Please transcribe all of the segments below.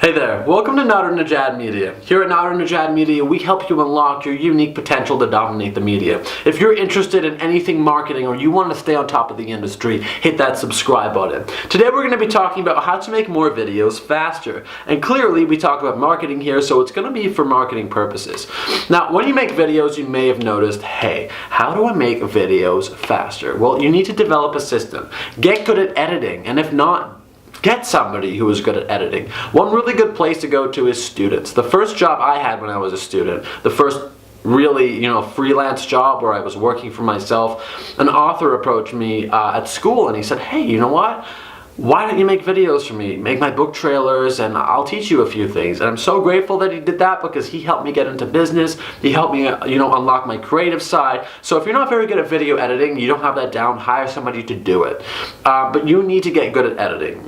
Hey there, welcome to Nadernejad Media. Here at Nadernejad Media, we help you unlock your unique potential to dominate the media. If you're interested in anything marketing or you want to stay on top of the industry, hit that subscribe button. Today we're going to be talking about how to make more videos faster. And clearly we talk about marketing here, so it's going to be for marketing purposes. Now, when you make videos, you may have noticed, hey, how do I make videos faster? Well, you need to develop a system. Get good at editing, and if not, get somebody who is good at editing. One really good place to go to is students. The first job I had when I was a student, the first really, freelance job where I was working for myself, an author approached me at school and he said, hey, you know what? Why don't you make videos for me? Make my book trailers and I'll teach you a few things. And I'm so grateful that he did that because he helped me get into business. He helped me, unlock my creative side. So if you're not very good at video editing, you don't have that down, hire somebody to do it. But you need to get good at editing,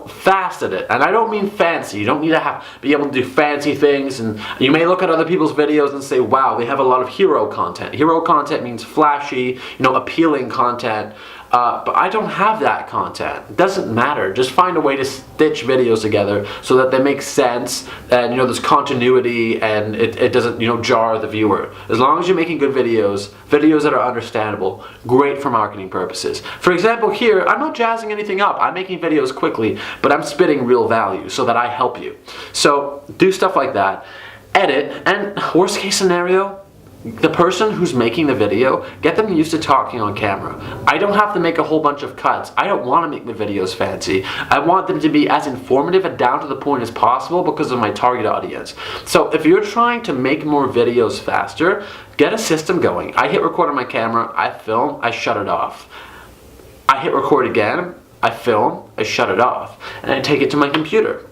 fast at it. And I don't mean fancy. You don't need to be able to do fancy things. And you may look at other people's videos and say, wow, they have a lot of hero content. Hero content means flashy, appealing content. But I don't have that content. It doesn't matter. Just find a way to stitch videos together so that they make sense and there's continuity and it doesn't jar the viewer. As long as you're making good videos that are understandable, great for marketing purposes. For example, here I'm not jazzing anything up. I'm making videos quickly, but I'm spitting real value so that I help you. So do stuff like that. Edit, and worst case scenario, the person who's making the video, get them used to talking on camera. I don't have to make a whole bunch of cuts. I don't want to make my videos fancy. I want them to be as informative and down to the point as possible because of my target audience. So if you're trying to make more videos faster, get a system going. I hit record on my camera, I film, I shut it off. I hit record again, I film, I shut it off, and I take it to my computer.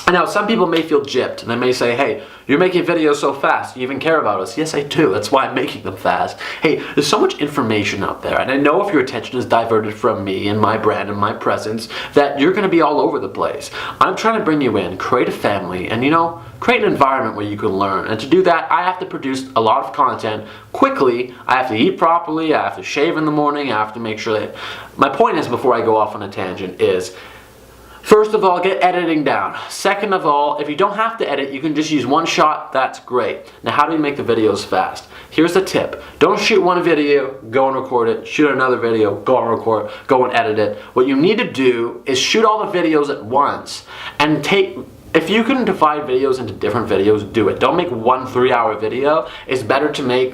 Now, some people may feel gypped, and they may say, hey, you're making videos so fast, you even care about us. Yes, I do. That's why I'm making them fast. Hey, there's so much information out there, and I know if your attention is diverted from me and my brand and my presence, that you're going to be all over the place. I'm trying to bring you in, create a family, and create an environment where you can learn. And to do that, I have to produce a lot of content quickly. I have to eat properly. I have to shave in the morning. I have to make sure that... My point is, before I go off on a tangent, is... First of all, get editing down. Second of all, if you don't have to edit, you can just use one shot, that's great. Now, how do we make the videos fast? Here's the tip. Don't shoot one video, go and record it. Shoot another video, go and record, go and edit it. What you need to do is shoot all the videos at once and if you can divide videos into different videos, do it. Don't make one 3-hour video. It's better to make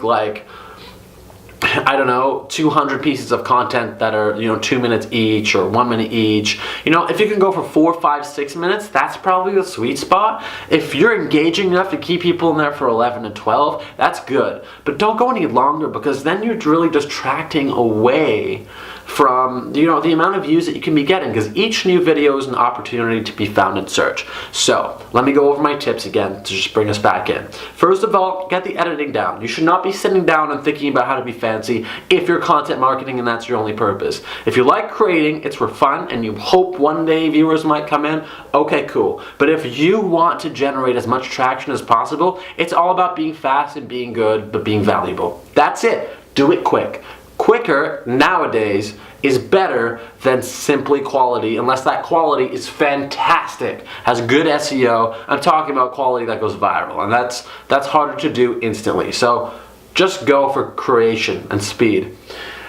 200 pieces of content that are, 2 minutes each or 1 minute each. If you can go for 4, 5, 6 minutes, that's probably the sweet spot. If you're engaging enough to keep people in there for 11 to 12, that's good. But don't go any longer because then you're really distracting away from, the amount of views that you can be getting, because each new video is an opportunity to be found in search. So, let me go over my tips again to just bring us back in. First of all, get the editing down. You should not be sitting down and thinking about how to be fancy if you're content marketing and that's your only purpose. If you like creating, it's for fun and you hope one day viewers might come in, okay, cool. But if you want to generate as much traction as possible, it's all about being fast and being good, but being valuable. That's it. Do it quick. Quicker nowadays is better than simply quality, unless that quality is fantastic, has good SEO. I'm talking about quality that goes viral, and that's harder to do instantly. So just go for creation and speed.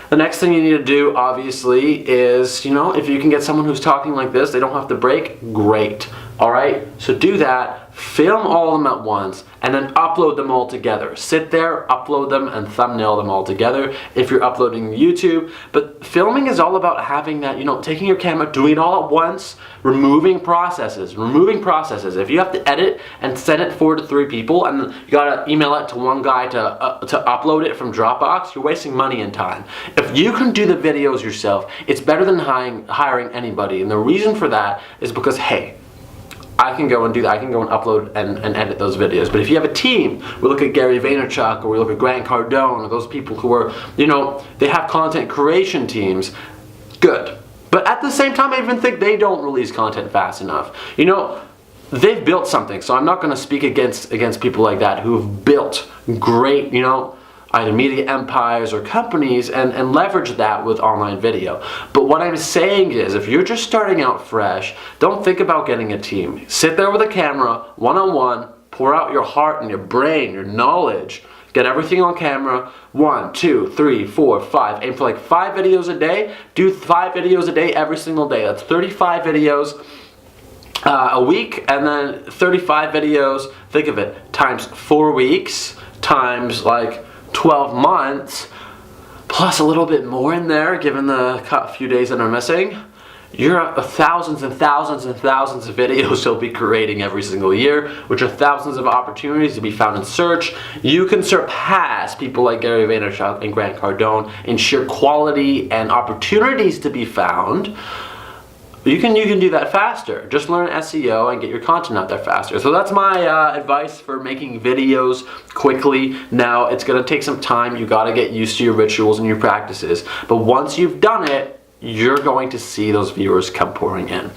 The next thing you need to do, obviously, is, if you can get someone who's talking like this, they don't have to break, great. All right? So do that, film all of them at once, and then upload them all together. Sit there, upload them, and thumbnail them all together if you're uploading to YouTube. But filming is all about having that, taking your camera, doing it all at once, removing processes. If you have to edit and send it forward to 3 people, and you gotta email it to one guy to upload it from Dropbox, you're wasting money and time. If you can do the videos yourself, it's better than hiring anybody. And the reason for that is because, hey, I can go and do that. I can go and upload and edit those videos. But if you have a team, we look at Gary Vaynerchuk or we look at Grant Cardone or those people who are, they have content creation teams, good. But at the same time, I even think they don't release content fast enough. They've built something, so I'm not going to speak against people like that who've built great, either media empires or companies and leverage that with online video. But what I'm saying is, if you're just starting out fresh, don't think about getting a team. Sit there with a camera, one-on-one, pour out your heart and your brain, your knowledge. Get everything on camera. 1, 2, 3, 4, 5. Aim for like 5 videos a day. Do 5 videos a day every single day. That's 35 videos a week, and then 35 videos, think of it, times 4 weeks, times like 12 months, plus a little bit more in there, given the few days that are missing. You're up thousands and thousands and thousands of videos you'll be creating every single year, which are thousands of opportunities to be found in search. You can surpass people like Gary Vaynerchuk and Grant Cardone in sheer quality and opportunities to be found. You can do that faster. Just learn SEO and get your content out there faster. So that's my advice for making videos quickly. Now, it's going to take some time. You got to get used to your rituals and your practices. But once you've done it, you're going to see those viewers come pouring in.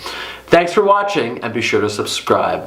Thanks for watching, and be sure to subscribe.